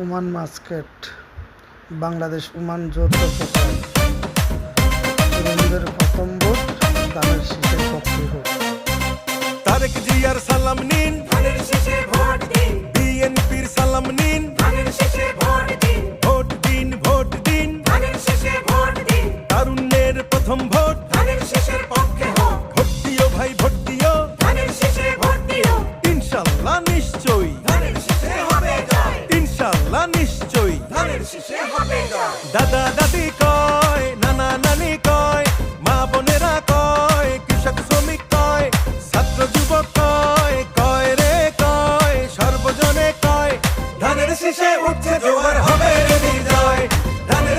Oman মাস্কেট Bangladesh Oman যৌথ প্রকল্প তরুণদের প্রথম ভোট ধানের শীষের পক্ষে হোক। তারেক জিয়ার সালাম নিন, ধানের শীষে ভোট দিন, বিএনপির সালাম নিন, ধানের শীষে ভোট দিন, ভোট দিন ভোট দিন, ধানের শীষে ভোট দিন, তারুণ্যের প্রথম ভোট। ধানের শীষের পক্ষে হোক, ভোট দিও ভাই ভোট দিও, ধানের শীষে ভোট দিও, ইনশাল্লাহ নিশ্চয়ই, ধানের শীষে হবে জয়, ইনশাল্লাহ নিশ্চয়ই। ধানের শীষে হবে জয়। দাদা দাদি কয়, নানা নানি কয়, মা বোনেরা কয়, কৃষক শ্রমিক কয়, ছাত্র যুবক কয়, কয় রে কয়, সর্বজনে কয়, ধানের শীষে উঠছে জোয়ার হবে রে বিজয়, ধানের